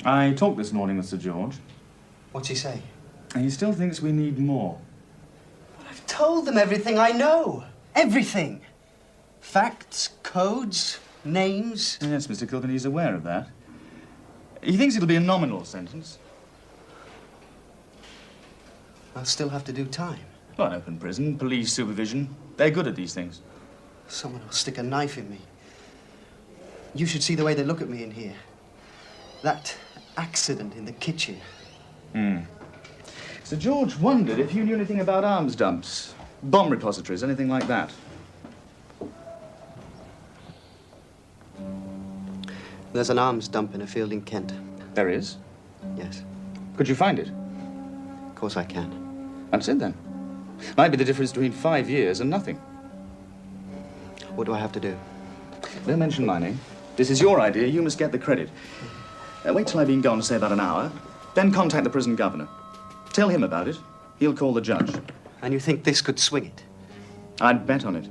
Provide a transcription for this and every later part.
I talked this morning with Sir George. What's he say? He still thinks we need more. I've told them everything I know. Everything. Facts, codes, names. Yes, Mr. Kilkenny's aware of that. He thinks it'll be a nominal sentence. I'll still have to do time. Well, an open prison, police supervision. They're good at these things. Someone will stick a knife in me. You should see the way they look at me in here. That accident in the kitchen. Sir George wondered if you knew anything about arms dumps, bomb repositories, anything like that. There's an arms dump in a field in Kent. There is? Yes. Could you find it? Of course I can. That's it, then. Might be the difference between 5 years and nothing. What do I have to do? Don't mention my name. This is your idea. You must get the credit. Wait till I've been gone, say about an hour. Then contact the prison governor. Tell him about it. He'll call the judge. And you think this could swing it? I'd bet on it.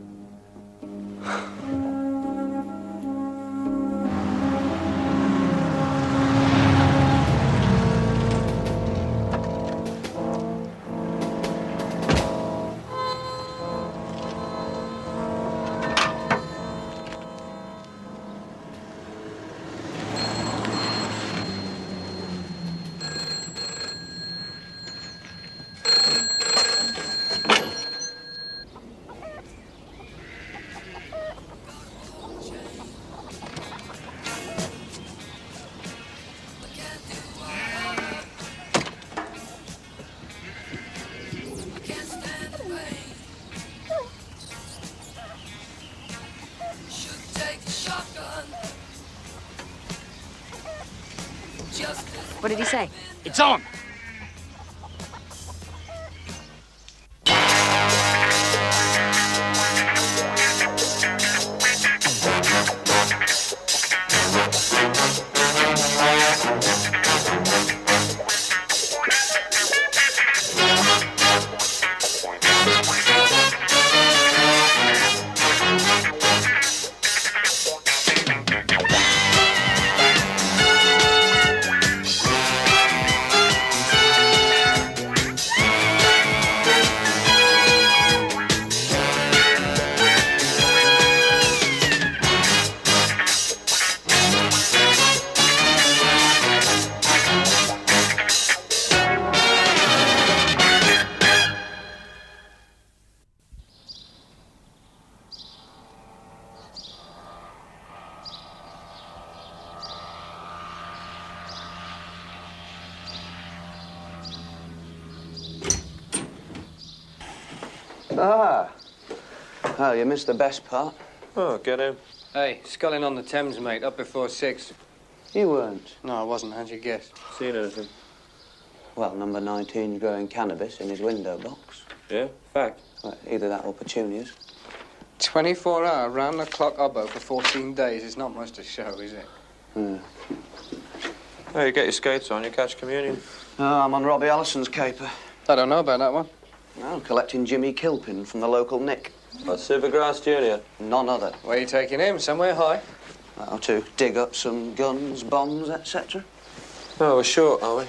What did he say? It's on! Oh, you missed the best part. Oh, get him. Hey, sculling on the Thames, mate, up before 6. You weren't? No, I wasn't. How'd you guess? Seen anything? Well, number 19's growing cannabis in his window box. Yeah, fact. Well, either that or petunias. 24-hour, round-the-clock obbo for 14 days. It's not much to show, is it? Hey, you get your skates on, you catch communion. Oh, I'm on Robbie Allison's caper. I don't know about that one. Well, collecting Jimmy Kilpin from the local Nick. That's Silvergrass Jr. None other. Where are you taking him? Somewhere high? To dig up some guns, bombs, etc. Oh, we're short, are we?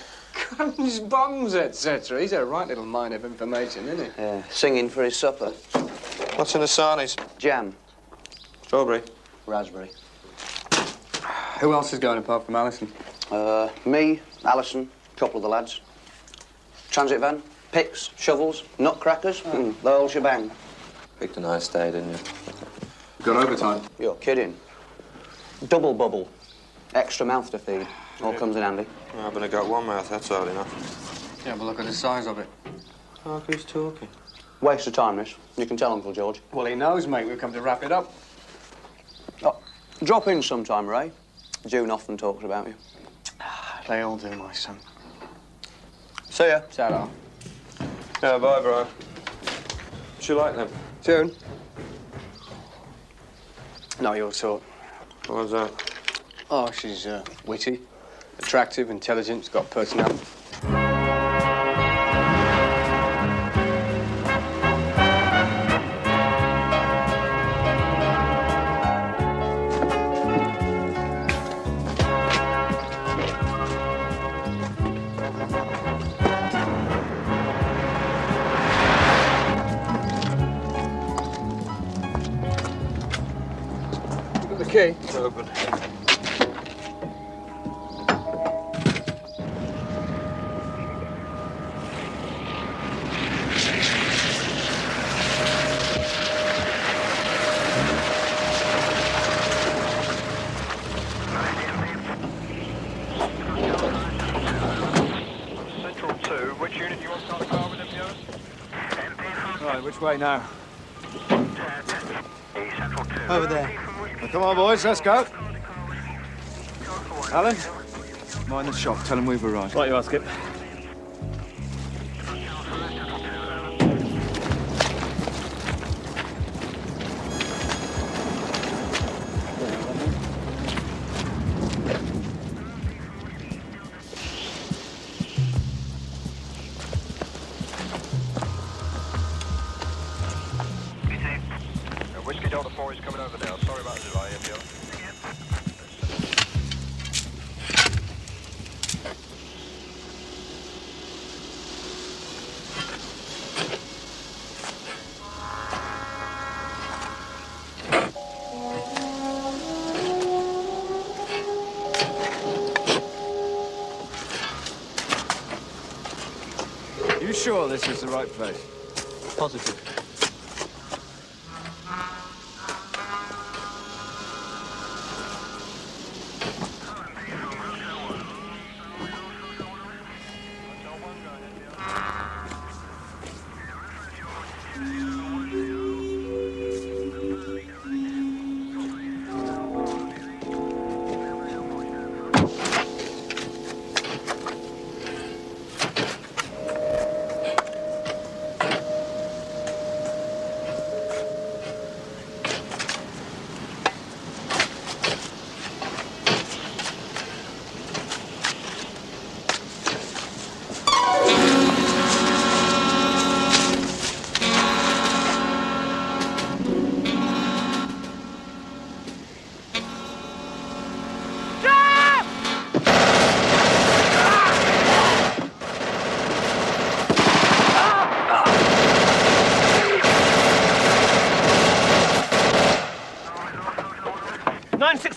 Guns, bombs, etc. He's a right little mine of information, isn't he? Yeah, singing for his supper. What's in the sarnies? Jam. Strawberry. Raspberry. Who else is going apart from Allison? Me, Allison, a couple of the lads. Transit van, picks, shovels, nutcrackers, the whole shebang. Picked a nice day, didn't you? Got overtime. You're kidding. Double bubble. Extra mouth to feed. All comes in handy. Well, I've only got one mouth, that's all enough. Yeah, but look at the size of it. Oh, who's talking? Waste of time, miss. You can tell Uncle George. Well, he knows, mate. We've come to wrap it up. Oh, drop in sometime, Ray. June often talks about you. They all do, my son. See ya. Ta-ra. Yeah, bye, bro. Would you like them? June? Not your sort. What's that? Oh, she's witty, attractive, intelligent, got personality. key? It's open. Central 2, which unit do you want to start the car with, mafiosa? Right, which way now? Central 2. Over there. Well, come on, boys, let's go. Alan, mind the shop. Tell him we've arrived. Right you are, Skip. Whiskey Delta 4 is coming over now. Sorry about the delay, mafiosa. You sure this is the right place? Positive.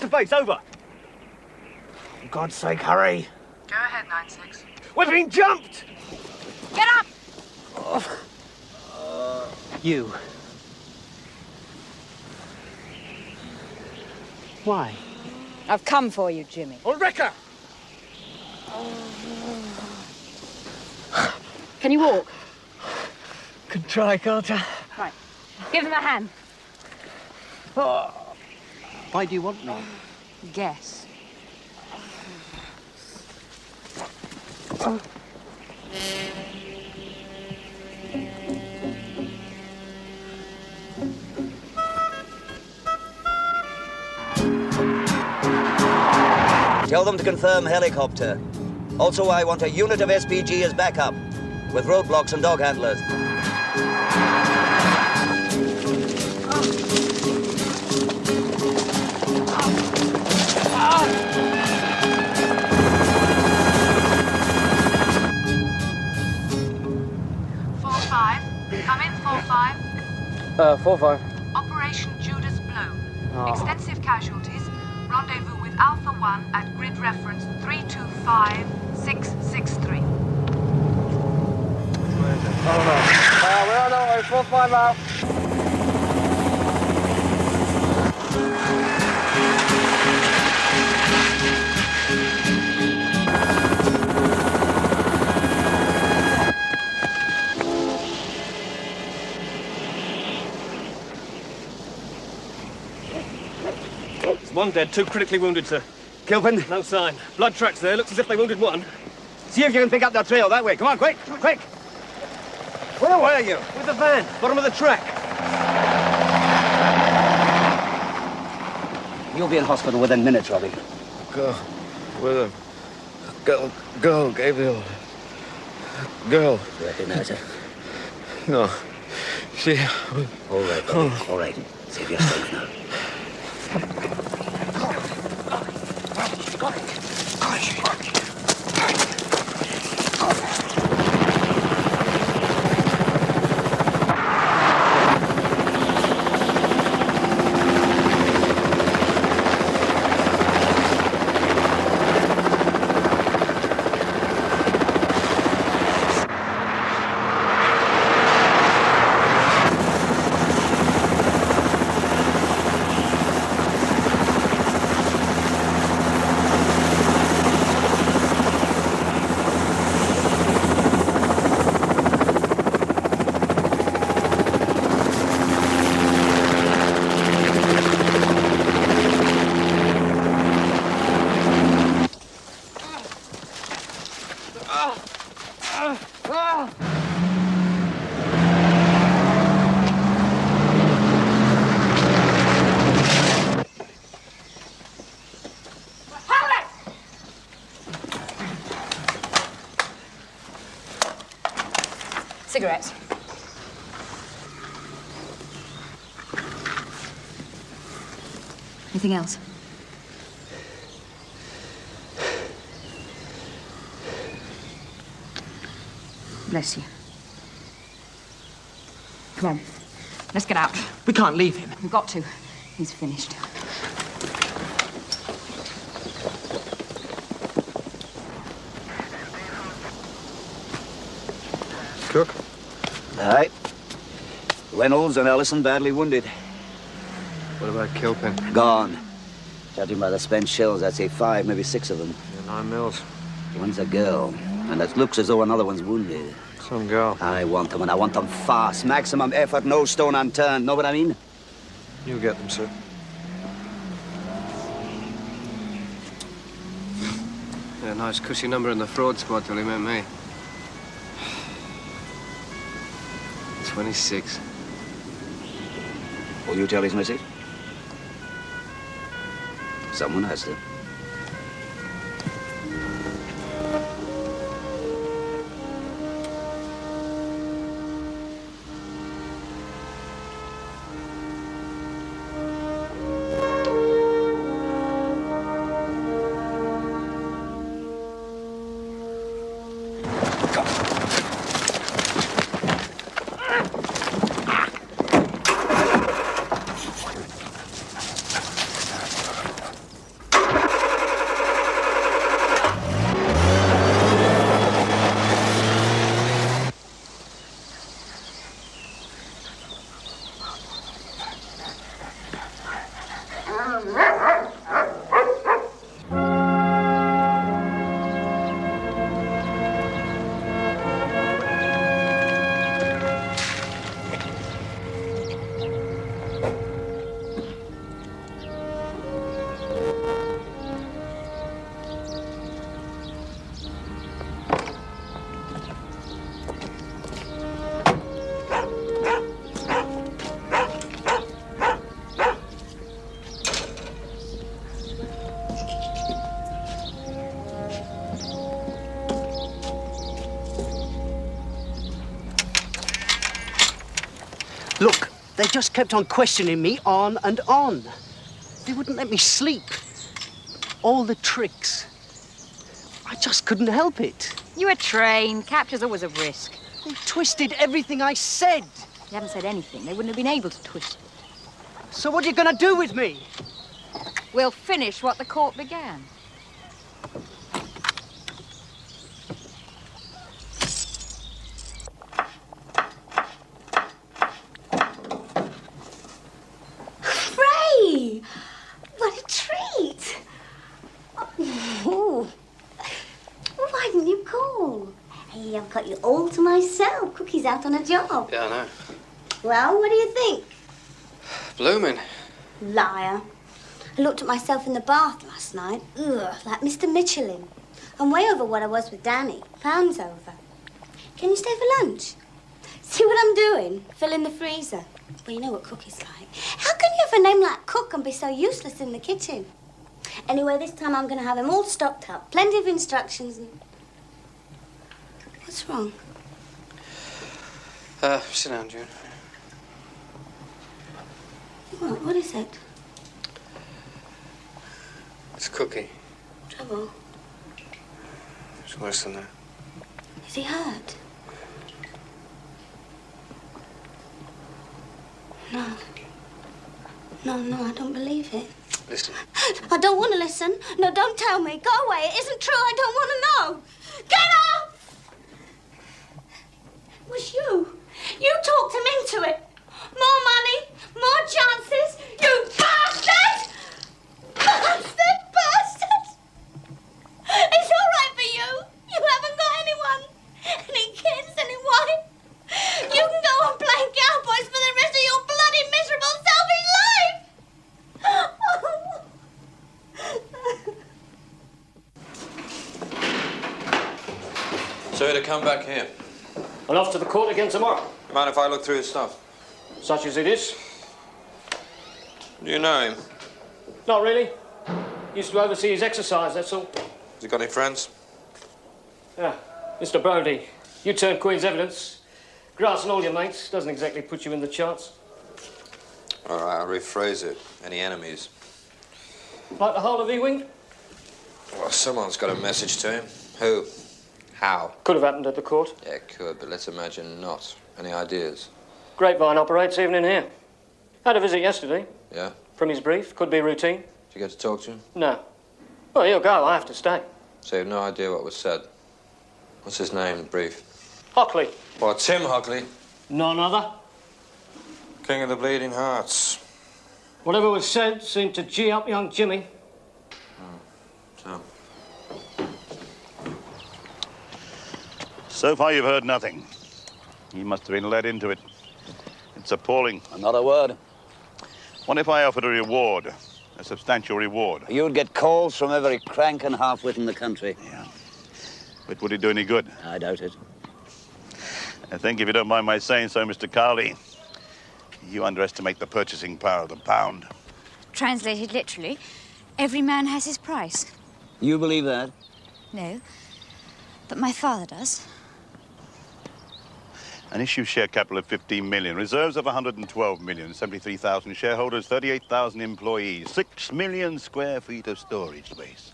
Face, over. For God's sake, hurry. Go ahead, 9-6. We're being jumped! Get up! You. Why? I've come for you, Jimmy. Ulrika! Can you walk? Can try, can't I? Right. Give him a hand. Why do you want me? Guess. Tell them to confirm helicopter. Also, I want a unit of SPG as backup, with roadblocks and dog handlers. Come in, 4-5. 4-5. Operation Judas blown. Extensive casualties. Rendezvous with Alpha 1 at grid reference 325663. We're on our way, 4-5 out. One dead, 2 critically wounded, sir. Kilpin, No sign. Blood tracks there. Looks as if they wounded one. see if you can pick up the trail that way. Come on, quick, quick. Where were you? With the van, bottom of the track. You'll be in hospital within minutes, Robbie. Girl with him. Girl gave the order. Girl. Recognize her? No. She... All right, Robbie. All right. Save your strength now. Cigarettes. Anything else? Bless you. Come on. Let's get out. We can't leave him. We've got to. He's finished. Cook? Aye. Reynolds and Ellison badly wounded. What about Kilpin? Gone. Judging by the spent shells, I'd say 5, maybe 6 of them. Yeah, 9 mils. One's a girl, and it looks as though another one's wounded. Some girl. I want them, and I want them fast. Maximum effort, no stone unturned. Know what I mean? You get them, sir. Yeah, nice cushy number in the fraud squad till he met me. 26. Will you tell his missus? Someone has to. Look, they just kept on questioning me on and on. They wouldn't let me sleep. All the tricks. I just couldn't help it. You were trained. Capture's always a risk. They twisted everything I said. You haven't said anything. They wouldn't have been able to twist it. So what are you going to do with me? We'll finish what the court began. Ray! What a treat! Oh. Why didn't you call? Hey, I've got you all to myself. Cookie's out on a job. Yeah, I know. Well, what do you think? Blooming. Liar. I looked at myself in the bath last night. Ugh, like Mr. Michelin. I'm way over what I was with Danny. Pounds over. Can you stay for lunch? See what I'm doing? Fill in the freezer. Well, you know what Cookie's like. How can you have a name like Cook and be so useless in the kitchen? Anyway, this time I'm going to have him all stocked up. Plenty of instructions and... What's wrong? Sit down, June. What? What is it? It's Cookie. Trouble? It's worse than that. Is he hurt? No. No, I don't believe it. Listen. I don't want to listen. No, don't tell me. Go away. It isn't true. I don't want to know. Get off! It was you. You talked him into it. More money, more chances. You bastard! Bastard! It's all right for you. You haven't got anyone. Any kids, any wife. You can go on playing cowboys for the rest of your bloody miserable selfish life. So to come back here. And off to the court again tomorrow. Mind if I look through his stuff? Such as it is. Do you know him? Not really. Used to oversee his exercise, that's all. Has he got any friends? Yeah. Mr. Brody, you turned Queen's evidence. Grassing all your mates doesn't exactly put you in the charts. All right, I'll rephrase it. Any enemies? Like the whole of E-Wing? Well, someone's got a message to him. Who? How? Could have happened at the court. Yeah, it could, but let's imagine not. Any ideas? Grapevine operates even in here. Had a visit yesterday. Yeah? From his brief. Could be routine. Did you get to talk to him? No. Well, he'll go. I have to stay. So you have no idea what was said? What's his name, the brief? Hockley. What, Tim Hockley? None other. King of the Bleeding Hearts. Whatever was said seemed to gee up young Jimmy. So? So far, you've heard nothing. He must have been led into it. It's appalling. Not a word. What if I offered a reward? A substantial reward? You'd get calls from every crank and half-wit in the country. Yeah. But would it do any good? I doubt it. I think, if you don't mind my saying so, Mr. Cowley, you underestimate the purchasing power of the pound. Translated literally, every man has his price. You believe that? No, but my father does. An issue share capital of 15 million, reserves of 112 million, 73,000 shareholders, 38,000 employees, 6 million square feet of storage space.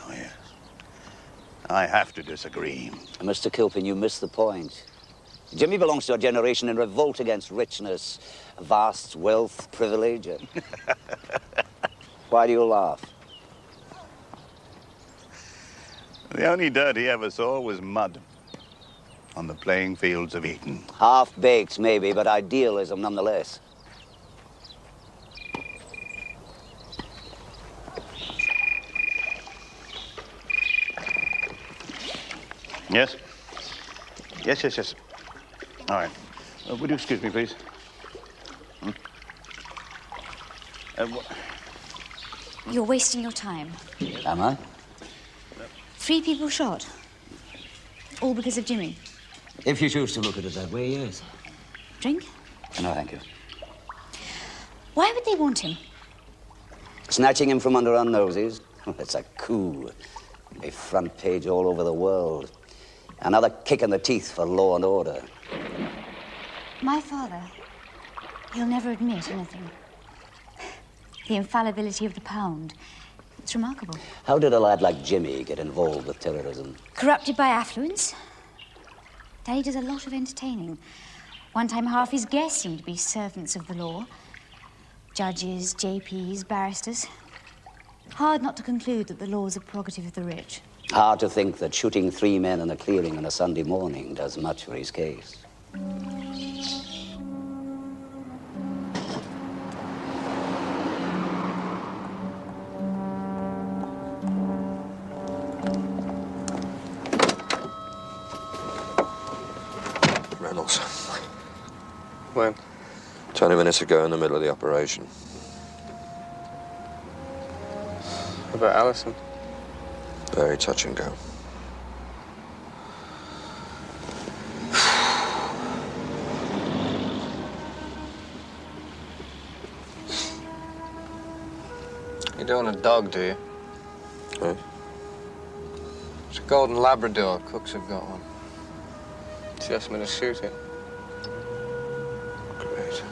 Oh, yes. I have to disagree. Mr. Kilpin, you miss the point. Jimmy belongs to a generation in revolt against richness, vast wealth, privilege. Why do you laugh? The only dirt he ever saw was mud on the playing fields of Eton. Half-baked, maybe, but idealism nonetheless. Yes? Yes. All right. Would you excuse me, please? You're wasting your time. Am I? 3 people shot. All because of Jimmy. If you choose to look at it that way, yes. Drink? No, thank you. Why would they want him? Snatching him from under our noses? It's a coup. A front page all over the world. Another kick in the teeth for law and order. My father, he'll never admit anything. The infallibility of the pound. It's remarkable. How did a lad like Jimmy get involved with terrorism? Corrupted by affluence. Daddy does a lot of entertaining. One time half his guests seemed to be servants of the law. Judges, JPs, barristers. Hard not to conclude that the law is a prerogative of the rich. Hard to think that shooting 3 men in a clearing on a Sunday morning does much for his case. Reynolds. When? 20 minutes ago in the middle of the operation. About Alison? Very touch and go. You don't want a dog, do you? Right. It's a golden Labrador. Cooks have got one. She asked me to shoot it. Great.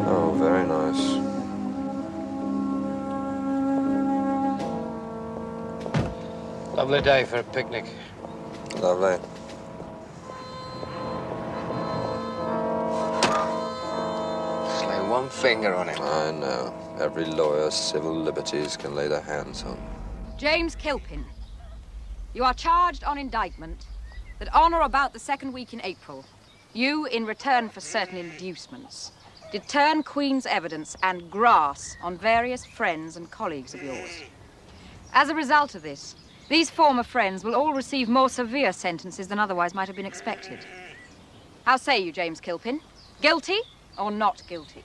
Oh, very nice. Lovely day for a picnic. Lovely. Just lay one finger on him. I know. Every lawyer civil liberties can lay their hands on. James Kilpin, you are charged on indictment that on or about the 2nd week in April, you, in return for certain inducements, did turn Queen's evidence and grass on various friends and colleagues of yours. As a result of this, these former friends will all receive more severe sentences than otherwise might have been expected. How say you, James Kilpin? Guilty or not guilty?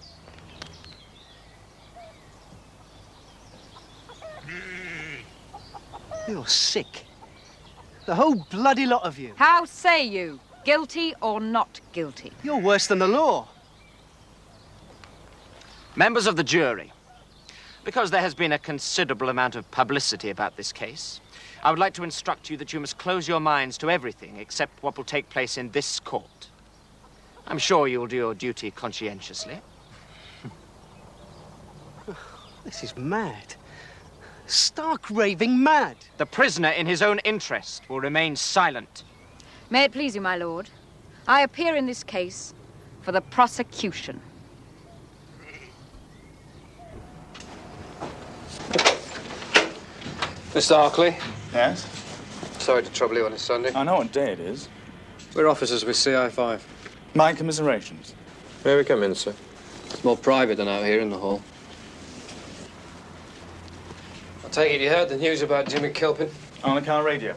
You're sick. The whole bloody lot of you. How say you? Guilty or not guilty? You're worse than the law. Members of the jury, because there has been a considerable amount of publicity about this case, I would like to instruct you that you must close your minds to everything except what will take place in this court. I'm sure you'll do your duty conscientiously. This is mad. Stark raving mad. The prisoner, in his own interest, will remain silent. May it please you, my lord, I appear in this case for the prosecution. Mr. Harkley. Yes? Sorry to trouble you on a Sunday. I know what day it is. We're officers with CI5. My commiserations. May we come in, sir? It's more private than out here in the hall. I take it you heard the news about Jimmy Kilpin? On the car radio.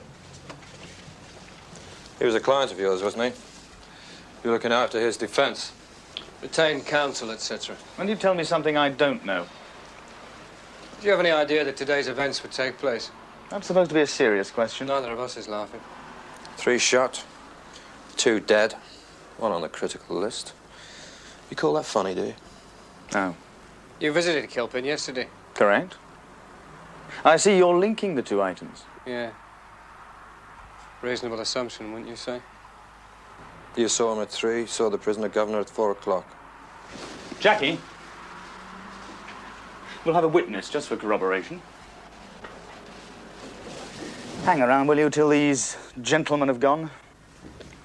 He was a client of yours, wasn't he? You're looking after his defence. Retained counsel, etc. When you tell me something I don't know. Do you have any idea that today's events would take place? That's supposed to be a serious question. Neither of us is laughing. 3 shot, 2 dead, 1 on the critical list. You call that funny, do you? No. You visited Kilpin yesterday. Correct. I see you're linking the 2 items. Yeah. Reasonable assumption, wouldn't you say? You saw him at 3, saw the prisoner governor at 4 o'clock. Jackie, we'll have a witness just for corroboration. Hang around, will you, till these gentlemen have gone?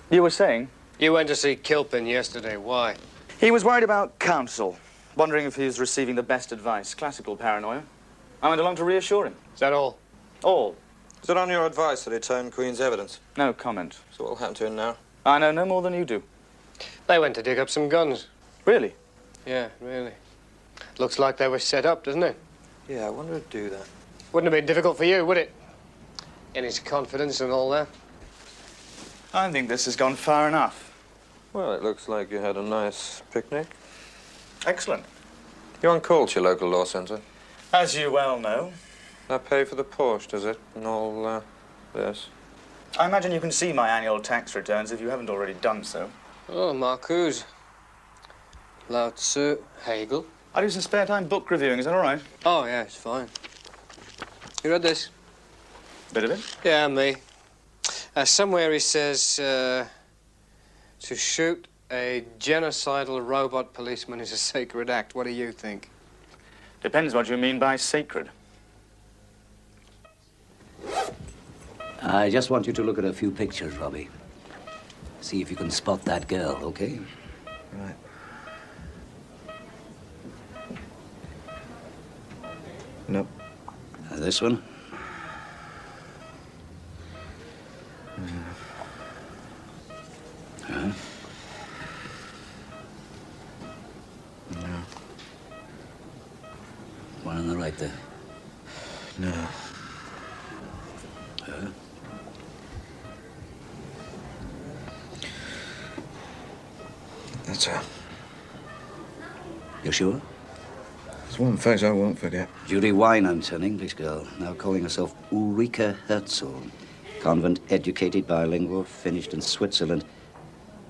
You were saying? You went to see Kilpin yesterday. Why? He was worried about counsel, wondering if he was receiving the best advice. Classical paranoia. I went along to reassure him. Is that all? All. Is it on your advice that he turned Queen's evidence? No comment. So what'll happen to him now? I know no more than you do. They went to dig up some guns. Really? Yeah, really. Looks like they were set up, doesn't it? Yeah, I wonder who'd do that. Wouldn't have been difficult for you, would it? In his confidence and all that. I think this has gone far enough. Well, it looks like you had a nice picnic. Excellent. You're on call to your local law centre. As you well know. That pay for the Porsche, does it? And all, this? I imagine you can see my annual tax returns if you haven't already done so. Oh, Marcuse. Lao Tzu, Hegel. I do some spare time book reviewing, is that all right? Oh, yeah, it's fine. You read this? Bit of it? Yeah, me. Somewhere he says, to shoot a genocidal robot policeman is a sacred act. What do you think? Depends what you mean by sacred. I just want you to look at a few pictures, Robbie. See if you can spot that girl, okay? Right. Nope. This one? Huh? No. One on the right there. No. Huh? That's her. You sure? There's one face I won't forget. Judy Wynant, an English girl, now calling herself Ulrika Herzl. Convent-educated, bilingual, finished in Switzerland.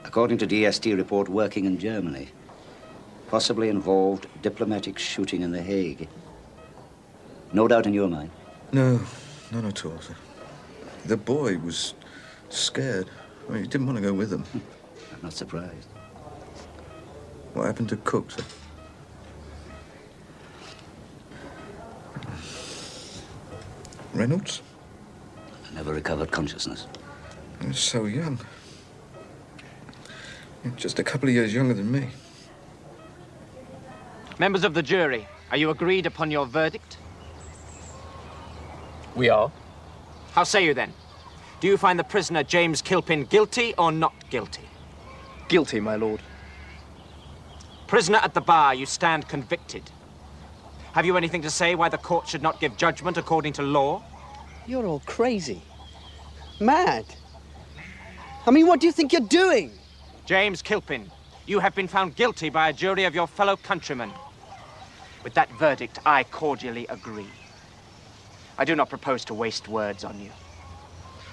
According to DST report, working in Germany. Possibly involved diplomatic shooting in The Hague. No doubt in your mind? No, none at all, sir. The boy was scared. I mean, he didn't want to go with them. I'm not surprised. What happened to Cook, sir? Reynolds? Never recovered consciousness. He was so young. Just a couple of years younger than me. Members of the jury, are you agreed upon your verdict? We are. How say you then? Do you find the prisoner James Kilpin guilty or not guilty? Guilty, my lord. Prisoner at the bar, you stand convicted. Have you anything to say why the court should not give judgment according to law? You're all crazy. Mad. I mean, what do you think you're doing? James Kilpin, you have been found guilty by a jury of your fellow countrymen. With that verdict, I cordially agree. I do not propose to waste words on you.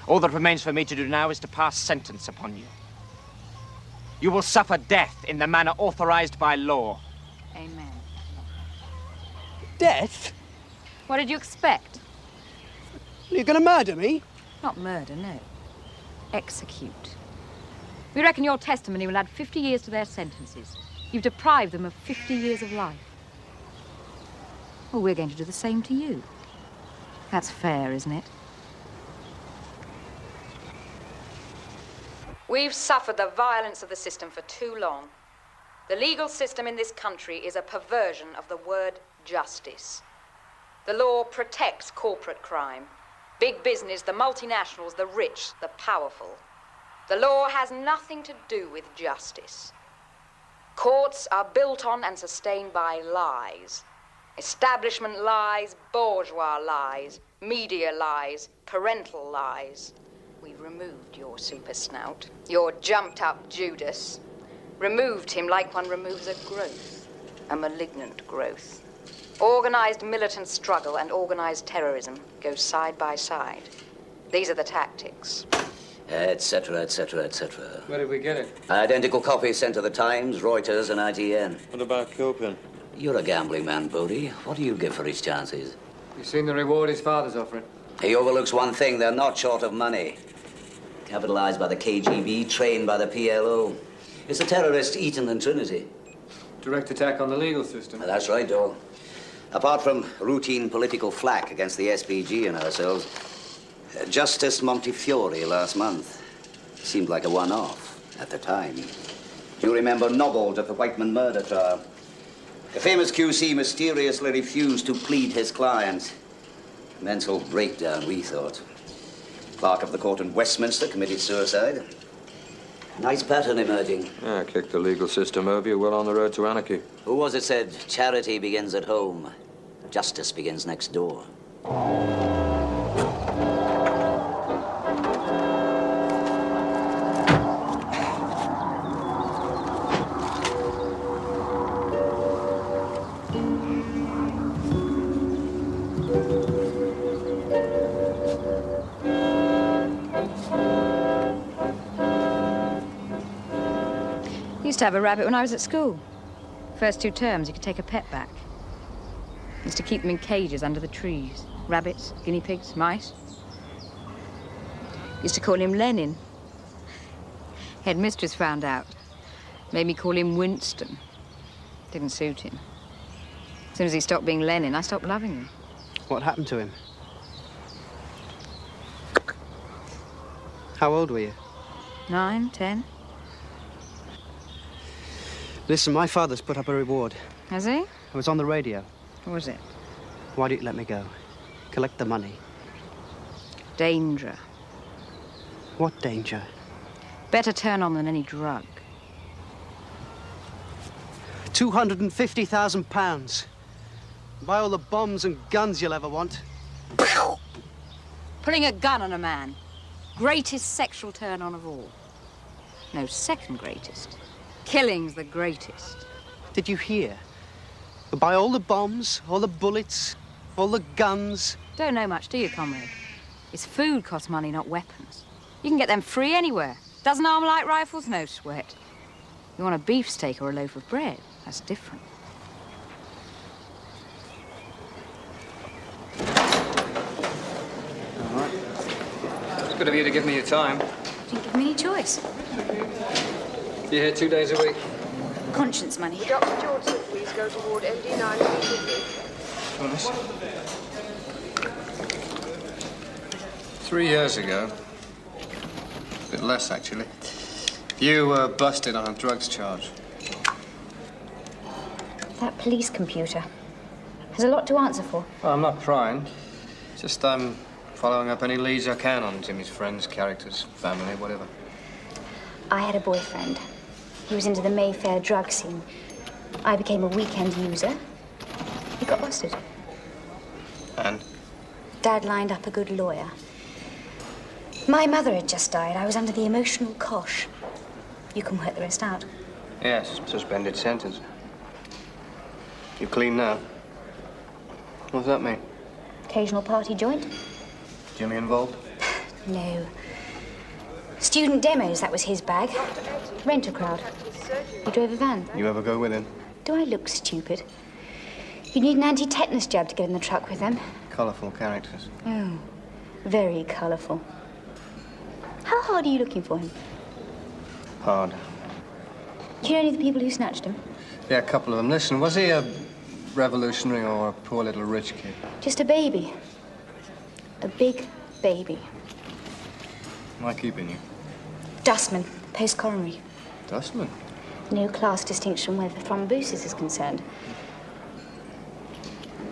All that remains for me to do now is to pass sentence upon you. You will suffer death in the manner authorized by law. Amen. Death? What did you expect? You're going to murder me? Not murder, no. Execute. We reckon your testimony will add 50 years to their sentences. You've deprived them of 50 years of life. Well, we're going to do the same to you. That's fair, isn't it? We've suffered the violence of the system for too long. The legal system in this country is a perversion of the word justice. The law protects corporate crime. Big business, the multinationals, the rich, the powerful. The law has nothing to do with justice. Courts are built on and sustained by lies. Establishment lies, bourgeois lies, media lies, parental lies. We've removed your super snout, your jumped-up Judas. Removed him like one removes a growth, a malignant growth. Organized militant struggle and organized terrorism go side by side. These are the tactics. Etc., etc., etc. Where did we get it? Identical copies sent to the Times, Reuters, and ITN. What about Kilpin? You're a gambling man, Bodie. What do you give for his chances? You seen the reward his father's offering? He overlooks one thing. They're not short of money. Capitalized by the KGB, trained by the PLO. It's the terrorists Eton and Trinity. Direct attack on the legal system. That's right, Dole. Apart from routine political flack against the SPG and ourselves, Justice Montefiore last month seemed like a one-off at the time. You remember Nobbled at the Whiteman murder trial. The famous QC mysteriously refused to plead his client. Mental breakdown, we thought. Clerk of the court in Westminster committed suicide. Nice pattern emerging. Yeah, kicked the legal system over. You're well on the road to anarchy. Who was it said, charity begins at home, justice begins next door? Used to have a rabbit when I was at school. First 2 terms, you could take a pet back. Used to keep them in cages under the trees. Rabbits, guinea pigs, mice. Used to call him Lenin. Headmistress found out. Made me call him Winston. Didn't suit him. As soon as he stopped being Lenin, I stopped loving him. What happened to him? How old were you? 9, 10. Listen, my father's put up a reward. Has he? It was on the radio. What was it? Why don't you let me go? Collect the money. Danger. What danger? Better turn on than any drug. £250,000. Buy all the bombs and guns you'll ever want. Pulling a gun on a man. Greatest sexual turn on of all. No, second greatest. Killing's the greatest. Did you hear? We'll buy all the bombs, all the bullets, all the guns. Don't know much, do you, comrade? It's food costs money, not weapons. You can get them free anywhere. Dozen Armalite rifles, no sweat. You want a beefsteak or a loaf of bread? That's different. All right. It's good of you to give me your time. Didn't give me any choice. You're here 2 days a week. Conscience money. Dr. Johnson, please go to ward MD9 immediately. Promise. 3 years ago, a bit less actually, you were busted on a drugs charge. That police computer has a lot to answer for. Well, I'm not prying. Just I'm following up any leads I can on Jimmy's friends, characters, family, whatever. I had a boyfriend. He was into the Mayfair drug scene. I became a weekend user. He got busted. And? Dad lined up a good lawyer. My mother had just died. I was under the emotional cosh. You can work the rest out. Yes, suspended sentence. You clean now? What does that mean? Occasional party joint. Jimmy involved? No. Student demos, that was his bag. Rent-a-crowd. He drove a van. You ever go with him? Do I look stupid? You need an anti-tetanus jab to get in the truck with them. Colourful characters. Oh, very colourful. How hard are you looking for him? Hard. Do you know any of the people who snatched him? Yeah, a couple of them. Listen, was he a revolutionary or a poor little rich kid? Just a baby. A big baby. Am I keeping you? Dustman, post-coronary. Dustman? No class distinction where the thrombosis is concerned.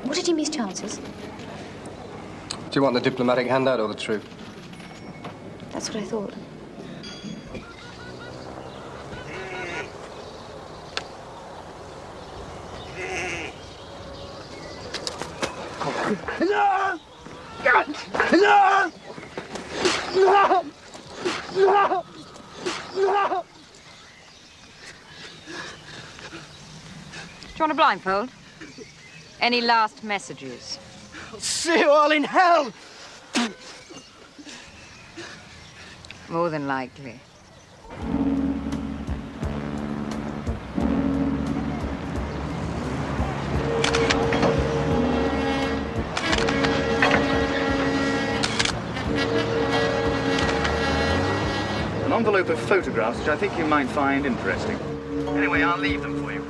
What are Jimmy's chances? Do you want the diplomatic handout or the truth? That's what I thought. No! No! No! No! No! Do you want a blindfold? Any last messages? I'll see you all in hell! More than likely. An envelope of photographs which I think you might find interesting. Anyway, I'll leave them for you.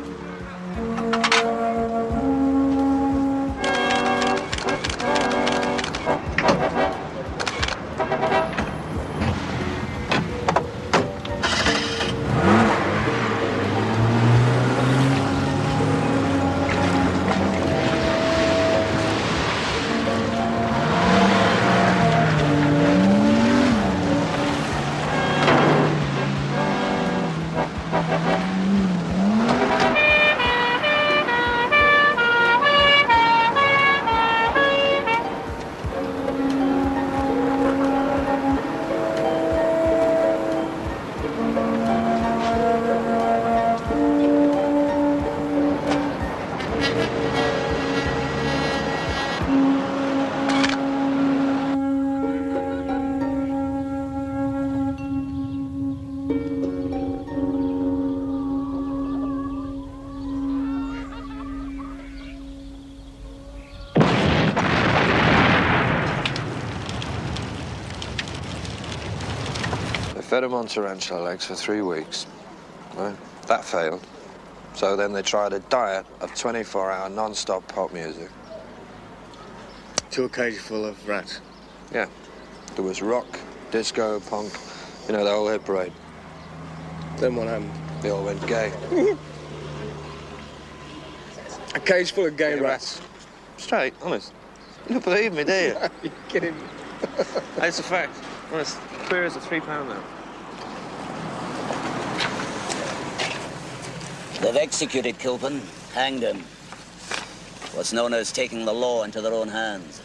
Fed him on tarantula legs for 3 weeks. Well, that failed. So then they tried a diet of 24-hour non-stop pop music. 2 cages full of rats. Yeah. There was rock, disco, punk, you know, the whole hit parade. Then what happened? They all went gay. A cage full of gay rats. Straight, honest. You don't believe me, do you? You're kidding me. It's a fact. Honest. Queer as a £3 note. They've executed Kilpin, hanged him. What's known as taking the law into their own hands.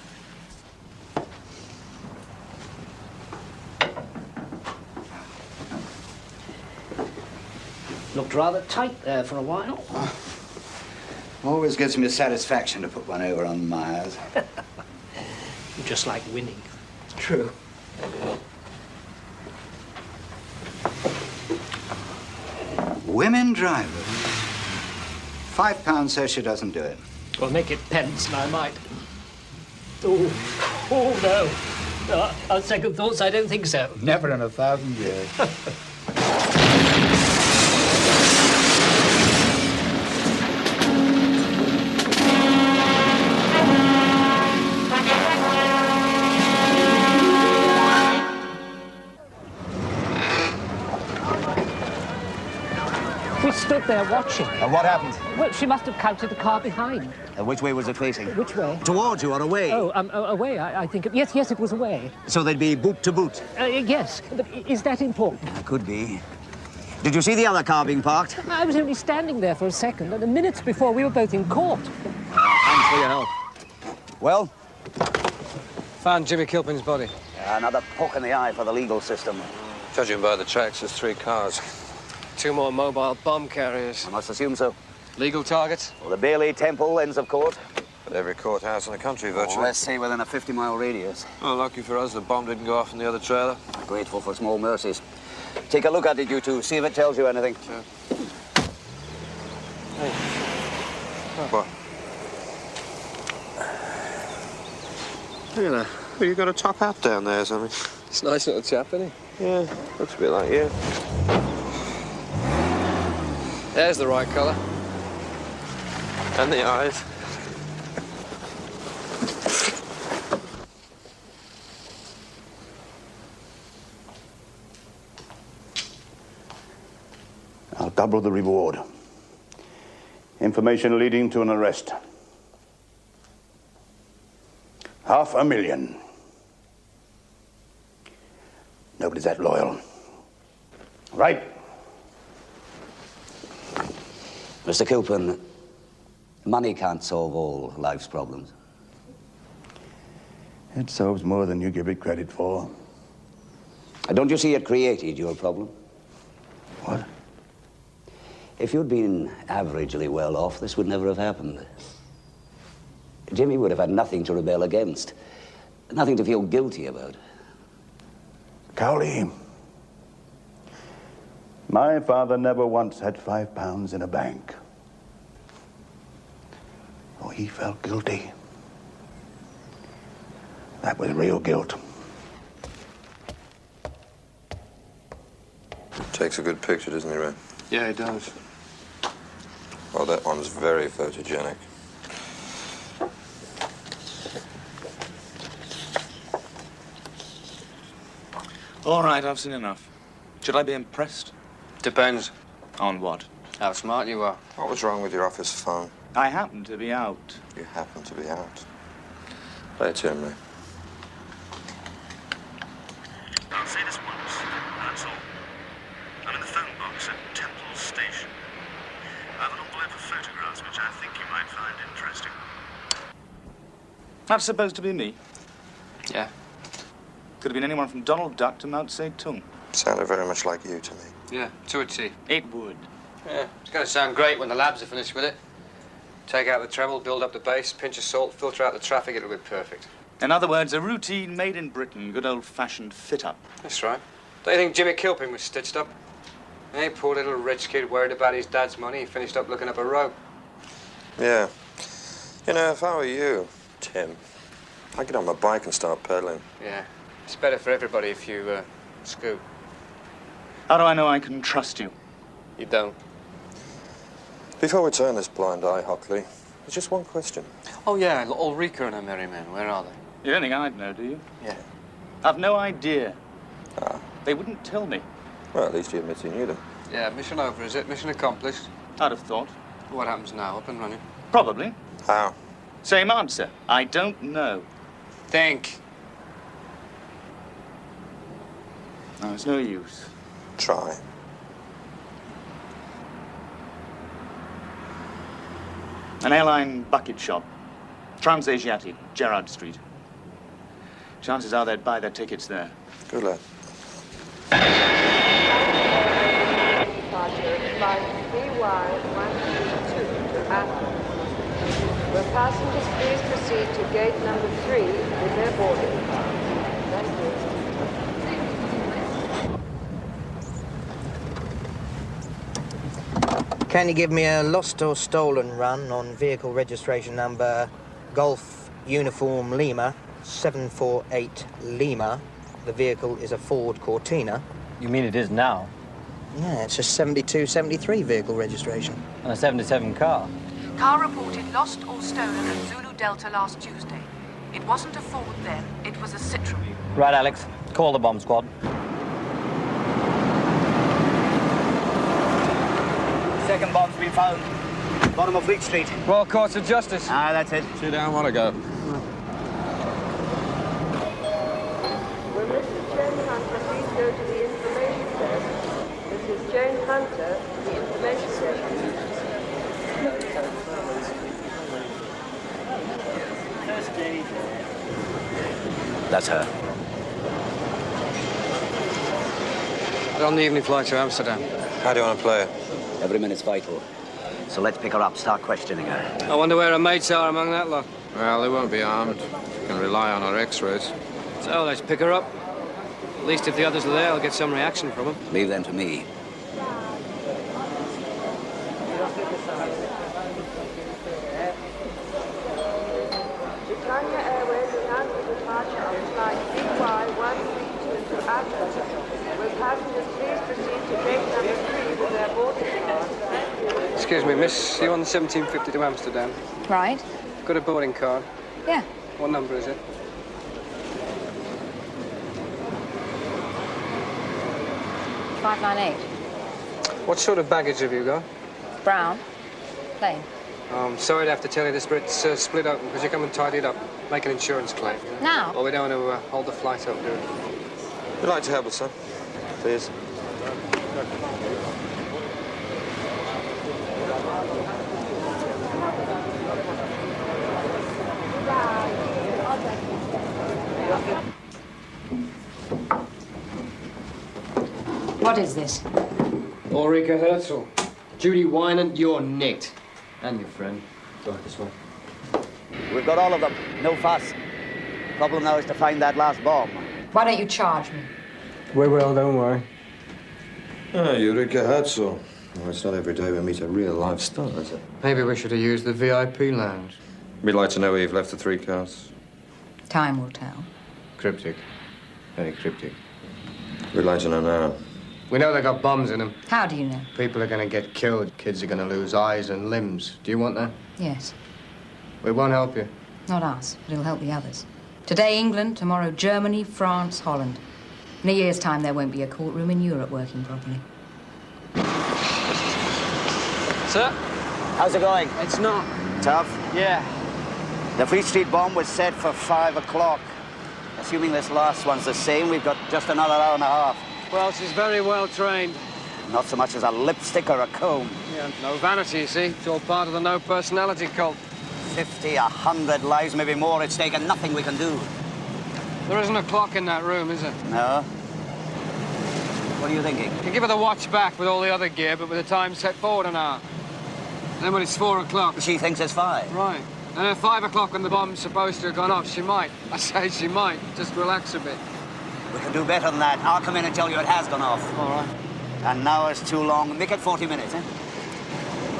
Looked rather tight there for a while. Always gives me satisfaction to put one over on Myers. You just like winning. True. Women drivers. £5 says she doesn't do it. Well, make it pence, and I might. Oh, no. On second thoughts, I don't think so. Never in 1,000 years. We stood there watching. And what happened? Well, she must have counted the car behind. Which way was it facing? Which way? Towards you or away? Oh, away, I think. Yes, it was away. So they'd be boot to boot? Yes, but is that important? Could be. Did you see the other car being parked? I was only standing there for a second, and minutes before we were both in court. Thanks for your help. Well? Found Jimmy Kilpin's body. Another poke in the eye for the legal system. Judging by the tracks, there's 3 cars. 2 more mobile bomb carriers. I must assume so. Legal targets? Well, the Bailey Temple, ends of court. But every courthouse in the country, virtually. Oh, let's say within a 50-mile radius. Well, lucky for us, the bomb didn't go off in the other trailer. Grateful for small mercies. Take a look at it, you two. See if it tells you anything. Sure. Hey. What? Look at that. Well, you got a top hat down there or something. It's a nice little chap, isn't he? Yeah, looks a bit like you. There's the right colour. And the eyes. I'll double the reward. Information leading to an arrest. $500,000. Nobody's that loyal. Right? Mr. Kilpin, money can't solve all life's problems. It solves more than you give it credit for. Don't you see it created your problem? What? If you'd been averagely well off, this would never have happened. Jimmy would have had nothing to rebel against, nothing to feel guilty about. Cowley, my father never once had £5 in a bank. Oh, he felt guilty. That was real guilt. Takes a good picture, doesn't he, Ray? Yeah, he does. Well, that one's very photogenic. All right, I've seen enough. Should I be impressed? Depends. On what? How smart you are. What was wrong with your office phone? I happen to be out. You happen to be out. Play a tune, Ray. I'll say this once, that's all. I'm in the phone box at Temple Station. I have an envelope of photographs which I think you might find interesting. That's supposed to be me. Yeah. Could have been anyone from Donald Duck to Mao Zedong. Sounded very much like you to me. Yeah, to a T. It would. Yeah, it's going to sound great when the labs are finished with it. Take out the treble, build up the bass, pinch of salt, filter out the traffic, it'll be perfect. In other words, a routine made in Britain, good old-fashioned fit-up. That's right. Don't you think Jimmy Kilpin was stitched up? Hey, poor little rich kid worried about his dad's money. He finished up looking up a rope. Yeah. You know, if I were you, Tim, I'd get on my bike and start pedaling. Yeah. It's better for everybody if you, scoot. How do I know I can trust you? You don't. Before we turn this blind eye, Hockley, there's just one question. Oh, yeah, Ulrika and her merry men. Where are they? You don't think I'd know, do you? Yeah. I've no idea. Ah. They wouldn't tell me. Well, at least you admit you knew them. Yeah, mission over, is it? Mission accomplished? I'd have thought. What happens now? Up and running? Probably. How? Same answer. I don't know. Think. No, it's no use. Try. An airline bucket shop. Transasiatic, Gerrard Street. Chances are they'd buy their tickets there. Good lad. Departure at flight 3Y132 to Athens. Will passengers please proceed to gate number 3 with their boarding pass? Thank you. Can you give me a lost or stolen run on vehicle registration number Golf Uniform Lima 748 Lima? The vehicle is a Ford Cortina. You mean it is now? Yeah, it's a 72-73 vehicle registration. And a 77 car. Car reported lost or stolen at Zulu Delta last Tuesday. It wasn't a Ford then, it was a Citroen. Right, Alex. Call the bomb squad. Second bomb's been found. Bottom of Fleet Street. Royal Courts of Justice. Ah, that's it. Sit down, want to go. Will Mrs. Jane Hunter please go to the information desk? Mrs. Jane Hunter, the information desk. That's her. On the evening flight to Amsterdam. How do you want to play it? Every minute's vital. So let's pick her up, start questioning her. I wonder where her mates are among that lot. Well, they won't be armed. You can rely on our x-rays. So let's pick her up. At least if the others are there, I'll get some reaction from them. Leave them to me. Britannia Airways announced the departure of flight CY132 to Amsterdam. Will passengers please proceed to gate number 3 with their boarding pass? Excuse me, miss. You on the 1750 to Amsterdam? Right. Got a boarding card? Yeah. What number is it? $598. What sort of baggage have you got? Brown. Plain. I'm sorry to have to tell you this, but it's split open. Because you come and tidy it up. Make an insurance claim. Now? Well, we don't want to hold the flight up, do we? We'd like to help us, sir. Please. What is this? Ulrika Herzl. Judy Wynant, you're nicked. And your friend. Go this way. We've got all of them. No fuss. Problem now is to find that last bomb. Why don't you charge me? We will, don't worry. Ah, Ulrika Herzl. Well, it's not every day we meet a real live star, is it? Maybe we should have used the VIP lounge. We'd like to know where you've left the 3 cars. Time will tell. Cryptic. Very cryptic. We'd like to know now. We know they got bombs in them. How do you know? People are going to get killed. Kids are going to lose eyes and limbs. Do you want that? Yes. We won't help you. Not us, but it'll help the others. Today, England. Tomorrow, Germany, France, Holland. In a year's time, there won't be a courtroom in Europe working properly. Sir? How's it going? It's not. Tough? Yeah. The Fleet Street bomb was set for 5 o'clock. Assuming this last one's the same, we've got just another hour and a half. Well, she's very well trained. Not so much as a lipstick or a comb. Yeah, no vanity, you see. It's all part of the no-personality cult. 50, 100 lives, maybe more at stake, and nothing we can do. There isn't a clock in that room, is there? No? What are you thinking? You give her the watch back with all the other gear, but with the time set forward an hour. Then when it's 4 o'clock... She thinks it's 5. Right. And at 5 o'clock when the bomb's supposed to have gone off, she might. I say she might. Just relax a bit. We can do better than that. I'll come in and tell you it has gone off. All right. An hour's too long. Make it 40 minutes, eh?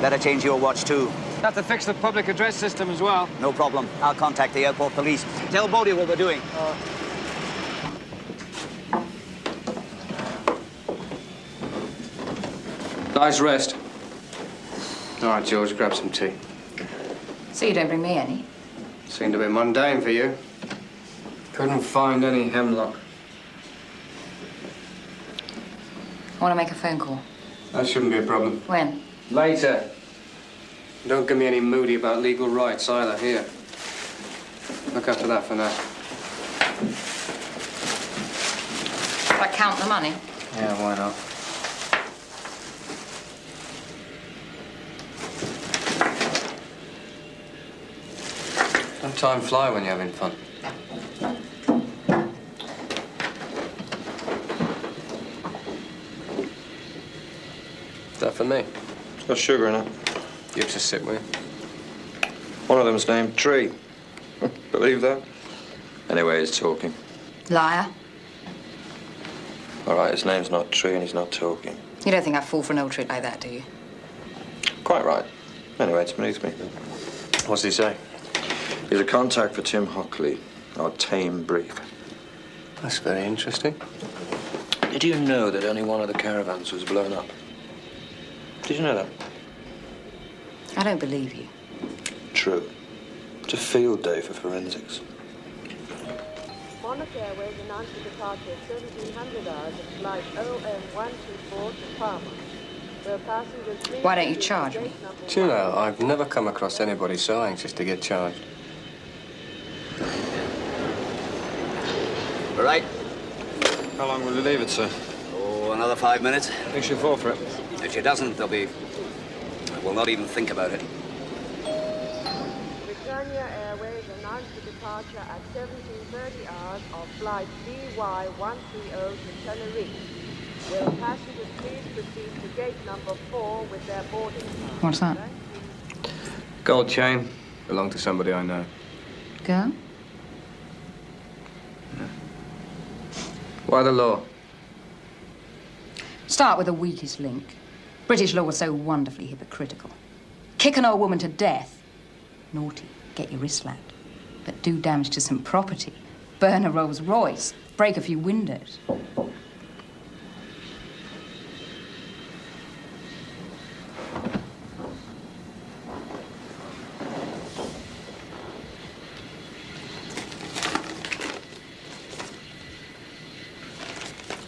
Better change your watch, too. Have to fix the public address system as well. No problem. I'll contact the airport police. Tell Bodie what we're doing. Nice rest. All right, George, grab some tea. So you don't bring me any? Seemed a bit mundane for you. Couldn't find any hemlock. I want to make a phone call. That shouldn't be a problem. When? Later. Don't give me any moody about legal rights either. Here. Look after that for now. If I count the money? Yeah, why not? Don't time fly when you're having fun. Is that for me? It's got sugar in it. You just sit with. One of them's named Tree. Believe that? Anyway, he's talking. Liar. All right, his name's not Tree and he's not talking. You don't think I'd fall for an old trick like that, do you? Quite right. Anyway, it's beneath me. What's he say? He's a contact for Tim Hockley, our tame brief. That's very interesting. Did you know that only one of the caravans was blown up? Did you know that? I don't believe you. True. It's a field day for forensics. Monarch Airways announced the departure at 1700 hours of flight OM124 to Parma. Where passengers please... Why don't you charge me? Do you know, I've never come across anybody so anxious to get charged. All right. How long will you leave it, sir? Oh, another 5 minutes. I think she'll fall for it. If she doesn't, there'll be... We'll not even think about it. Britannia Airways announced the departure at 17:30 hours of flight CY130 to Tenerife. Will passengers please proceed to gate number 4 with their boarding pass? What's that? Gold chain. Belonged to somebody I know. Girl? Why the law? Start with the weakest link. British law was so wonderfully hypocritical. Kick an old woman to death. Naughty. Get your wrist slapped. But do damage to some property. Burn a Rolls Royce. Break a few windows.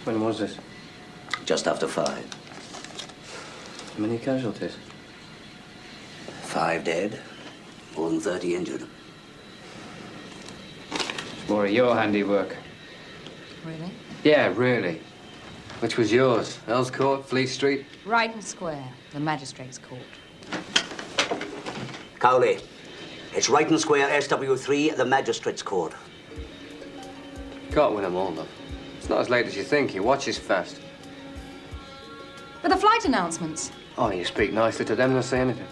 When was this? Just after 5. How many casualties? 5 dead, more than 30 injured. It's more of your handiwork. Really? Yeah, really. Which was yours? Earls Court, Fleet Street? Right and square. The magistrate's court. Cowley, it's right and square SW3, the magistrate's court. Can't win them all, love. It's not as late as you think. Your watch is fast. But the flight announcements. Oh, you speak nicely to them, they'll say anything.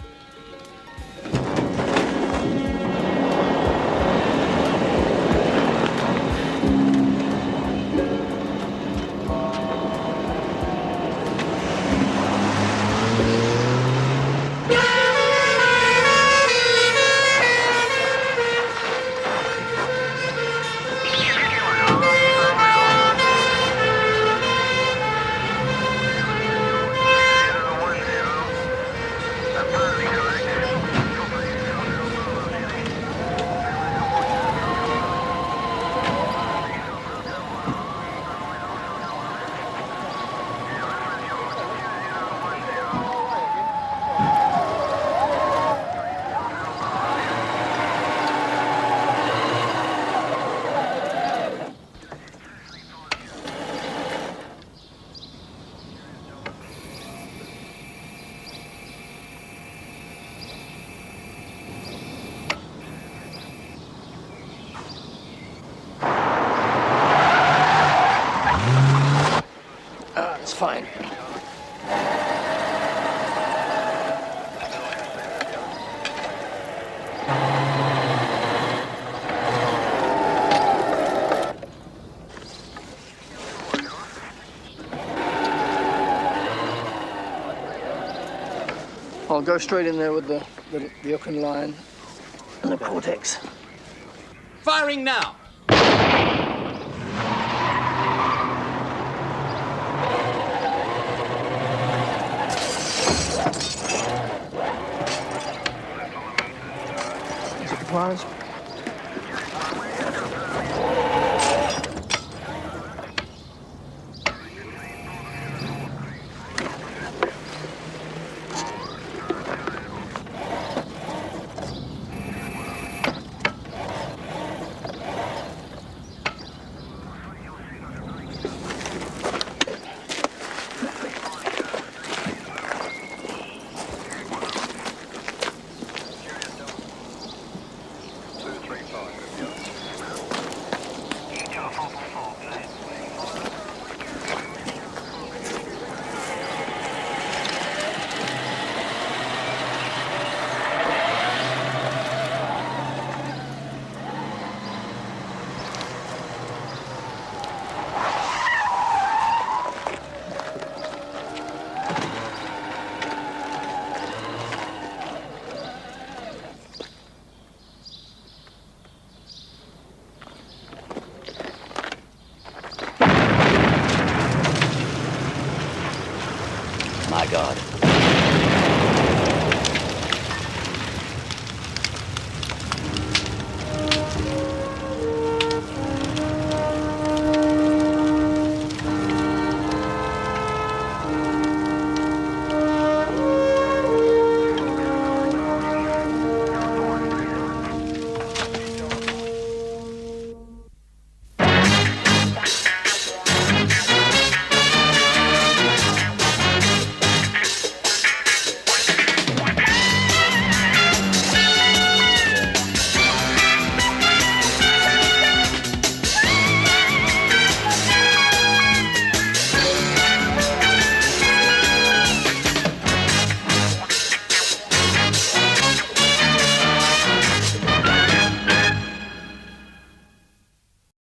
It's fine. I'll go straight in there with the hook and line and the cortex. Firing now! Is it replies?